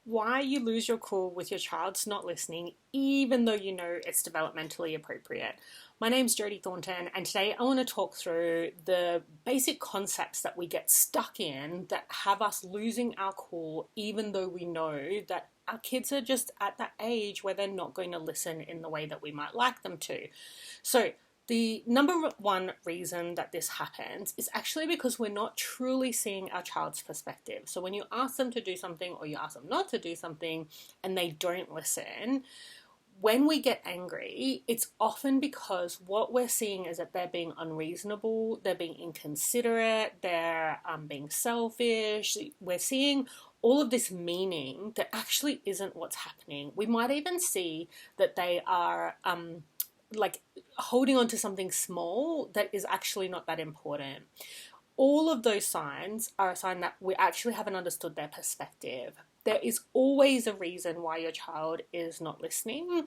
why you lose your cool with your child's not listening, even though you know it's developmentally appropriate. My name's Jodie Thornton, and today I want to talk through the basic concepts that we get stuck in that have us losing our cool, even though we know that our kids are just at that age where they're not going to listen in the way that we might like them to. So the number one reason that this happens is actually because we're not truly seeing our child's perspective. So when you ask them to do something or you ask them not to do something and they don't listen, when we get angry, it's often because what we're seeing is that they're being unreasonable, they're being inconsiderate, they're being selfish. We're seeing all of this meaning that actually isn't what's happening. We might even see that they are like holding on to something small that is actually not that important. All of those signs are a sign that we actually haven't understood their perspective. There is always a reason why your child is not listening.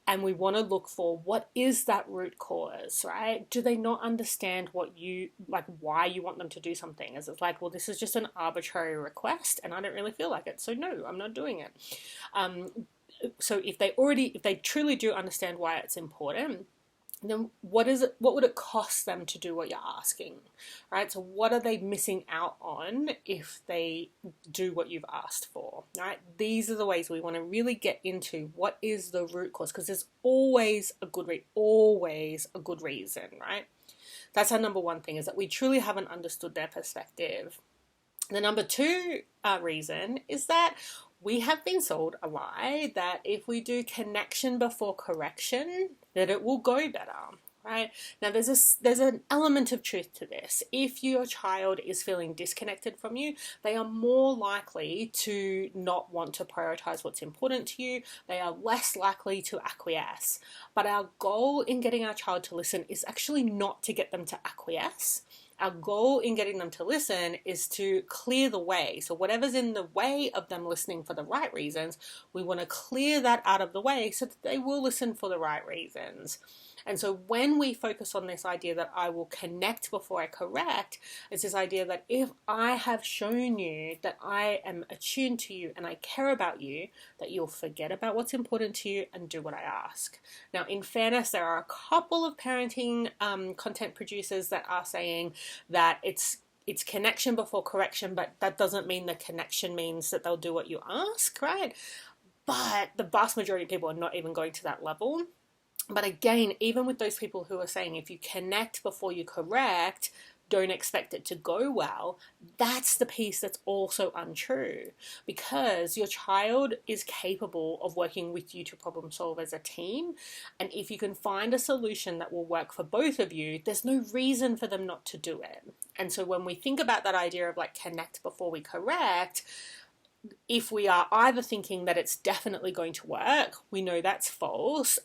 And we want to look for what is that root cause, right? Do they not understand why you want them to do something? Is it like, well, this is just an arbitrary request and I don't really feel like it, so no, I'm not doing it. So if they truly do understand why it's important, then what would it cost them to do what you're asking, right? So what are they missing out on if they do what you've asked for, right? These are the ways we want to really get into what is the root cause, because there's always a good reason, right? That's our number one thing, is that we truly haven't understood their perspective. The number two reason is that we have been sold a lie that if we do connection before correction, that it will go better, right? Now, there's an element of truth to this. If your child is feeling disconnected from you, they are more likely to not want to prioritize what's important to you. They are less likely to acquiesce. But our goal in getting our child to listen is actually not to get them to acquiesce. Our goal in getting them to listen is to clear the way. So whatever's in the way of them listening for the right reasons, we want to clear that out of the way so that they will listen for the right reasons. And so when we focus on this idea that I will connect before I correct, it's this idea that if I have shown you that I am attuned to you and I care about you, that you'll forget about what's important to you and do what I ask. Now, in fairness, there are a couple of parenting content producers that are saying that it's connection before correction, but that doesn't mean the connection means that they'll do what you ask, right? But the vast majority of people are not even going to that level. But again, even with those people who are saying if you connect before you correct, don't expect it to go well, that's the piece that's also untrue, because your child is capable of working with you to problem solve as a team. And if you can find a solution that will work for both of you, there's no reason for them not to do it. And so when we think about that idea of like connect before we correct, if we are either thinking that it's definitely going to work, we know that's false.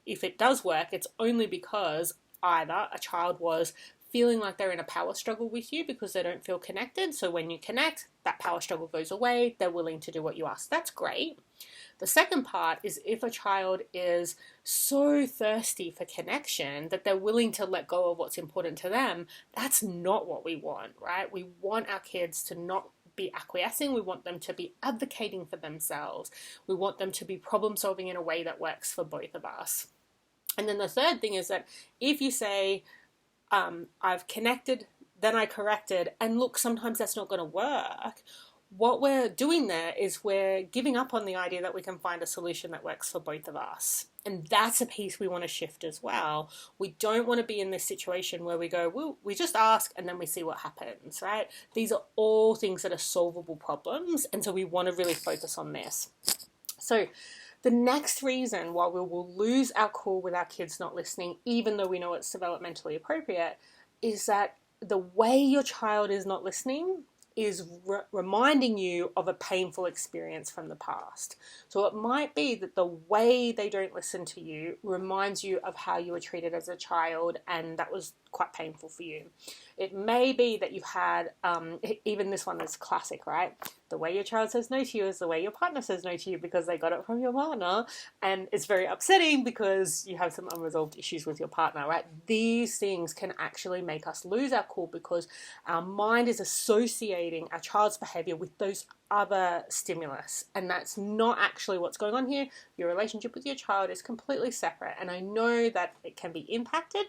If it does work, it's only because either a child was feeling like they're in a power struggle with you because they don't feel connected. So when you connect, that power struggle goes away. They're willing to do what you ask. That's great. The second part is if a child is so thirsty for connection that they're willing to let go of what's important to them, that's not what we want, right? We want our kids to not be acquiescing. We want them to be advocating for themselves. We want them to be problem solving in a way that works for both of us. And then the third thing is that if you say, I've connected, then I corrected, and look, sometimes that's not going to work, what we're doing there is we're giving up on the idea that we can find a solution that works for both of us. And that's a piece we want to shift as well. We don't want to be in this situation where we go, well, we just ask and then we see what happens, right? These are all things that are solvable problems. And so we want to really focus on this. So the next reason why we will lose our cool with our kids not listening, even though we know it's developmentally appropriate, is that the way your child is not listening is reminding you of a painful experience from the past. So it might be that the way they don't listen to you reminds you of how you were treated as a child, and that was quite painful for you. It may be that you've had, even this one is classic, right? The way your child says no to you is the way your partner says no to you because they got it from your partner. And it's very upsetting because you have some unresolved issues with your partner, right? These things can actually make us lose our cool because our mind is associating our child's behavior with those other stimulus. And that's not actually what's going on here. Your relationship with your child is completely separate. And I know that it can be impacted.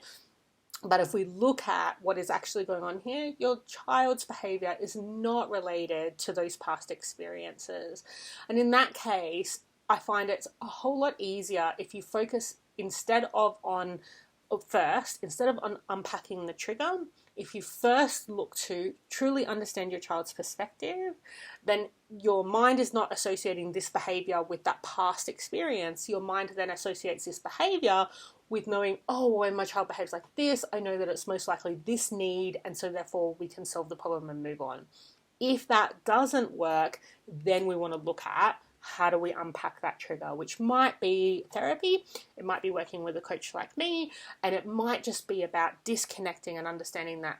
But if we look at what is actually going on here, your child's behavior is not related to those past experiences. And in that case, I find it's a whole lot easier if you focus instead of on unpacking the trigger, if you first look to truly understand your child's perspective, then your mind is not associating this behavior with that past experience. Your mind then associates this behavior with knowing, oh, when my child behaves like this, I know that it's most likely this need, and so therefore we can solve the problem and move on. If that doesn't work, then we want to look at how do we unpack that trigger, which might be therapy, it might be working with a coach like me, and it might just be about disconnecting and understanding that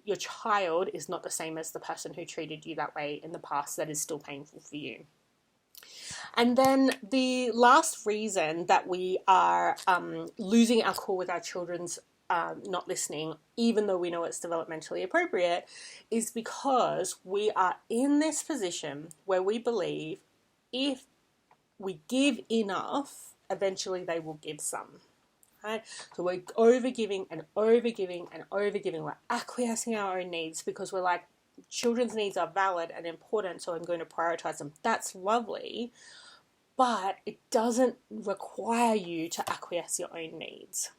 your child is not the same as the person who treated you that way in the past that is still painful for you. And then the last reason that we are losing our cool with our children's not listening, even though we know it's developmentally appropriate, is because we are in this position where we believe if we give enough, eventually they will give some. Right? So we're overgiving and overgiving and overgiving. We're acquiescing our own needs because we're like, children's needs are valid and important, so I'm going to prioritize them. That's lovely, but it doesn't require you to acquiesce your own needs.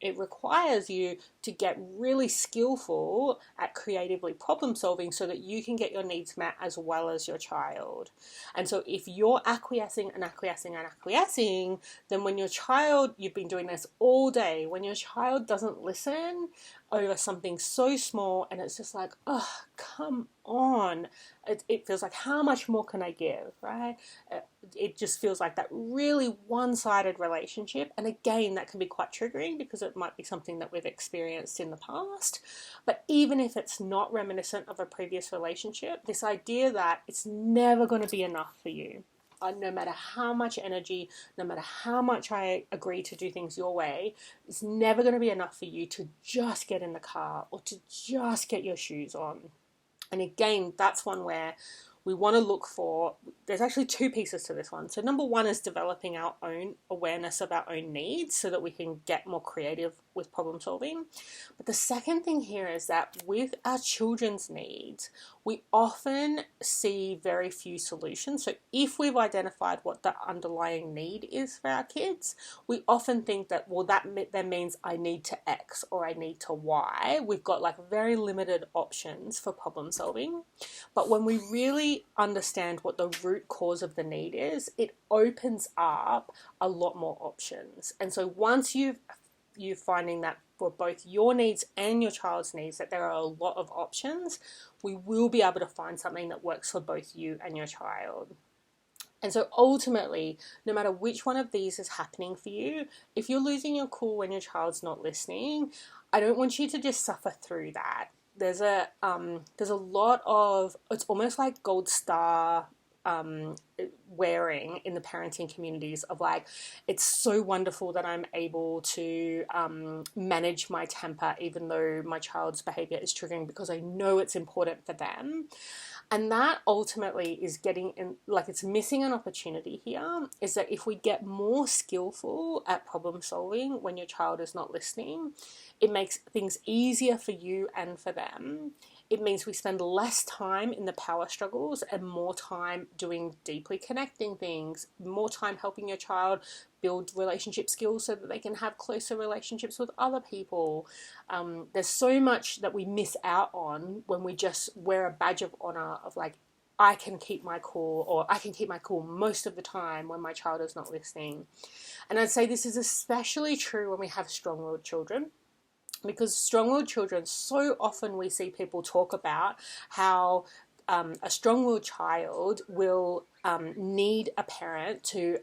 It requires you to get really skillful at creatively problem solving so that you can get your needs met as well as your child. And so if you're acquiescing and acquiescing and acquiescing, then when your child, you've been doing this all day, when your child doesn't listen over something so small and it's just like, oh, come on. It feels like, how much more can I give, right? It just feels like that really one-sided relationship. And again, that can be quite triggering because it might be something that we've experienced in the past. But even if it's not reminiscent of a previous relationship, this idea that it's never going to be enough for you, no matter how much energy, no matter how much I agree to do things your way, it's never going to be enough for you to just get in the car or to just get your shoes on. And again, that's one where we want to look for, there's actually two pieces to this one. So number one is developing our own awareness of our own needs so that we can get more creative with problem solving. But the second thing here is that with our children's needs, we often see very few solutions. So if we've identified what the underlying need is for our kids, we often think that, well, that means I need to X or I need to Y. We've got like very limited options for problem solving. But when we really understand what the root cause of the need is, it opens up a lot more options. And so once you're finding that for both your needs and your child's needs, that there are a lot of options, we will be able to find something that works for both you and your child. And so ultimately, no matter which one of these is happening for you, if you're losing your cool when your child's not listening, I don't want you to just suffer through that. There's a lot of, it's almost like gold star wearing in the parenting communities of like, it's so wonderful that I'm able to manage my temper even though my child's behavior is triggering because I know it's important for them. And that ultimately is getting in, like, it's missing an opportunity here, is that if we get more skillful at problem solving when your child is not listening, it makes things easier for you and for them. It means we spend less time in the power struggles and more time doing deeply connecting things, more time helping your child build relationship skills so that they can have closer relationships with other people. There's so much that we miss out on when we just wear a badge of honor of like, I can keep my cool, or I can keep my cool most of the time when my child is not listening. And I'd say this is especially true when we have strong-willed children. Because strong-willed children, so often we see people talk about how a strong-willed child will need a parent to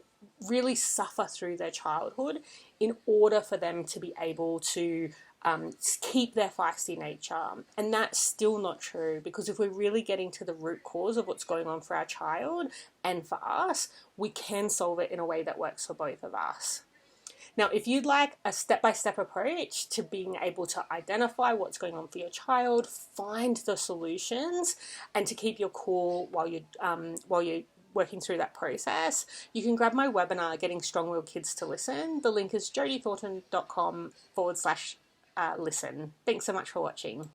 really suffer through their childhood in order for them to be able to keep their feisty nature. And that's still not true, because if we're really getting to the root cause of what's going on for our child and for us, we can solve it in a way that works for both of us. Now, if you'd like a step-by-step approach to being able to identify what's going on for your child, find the solutions, and to keep your cool while you're working through that process, you can grab my webinar, Getting Strong-Willed Kids to Listen. The link is jodithornton.com/listen. Thanks so much for watching.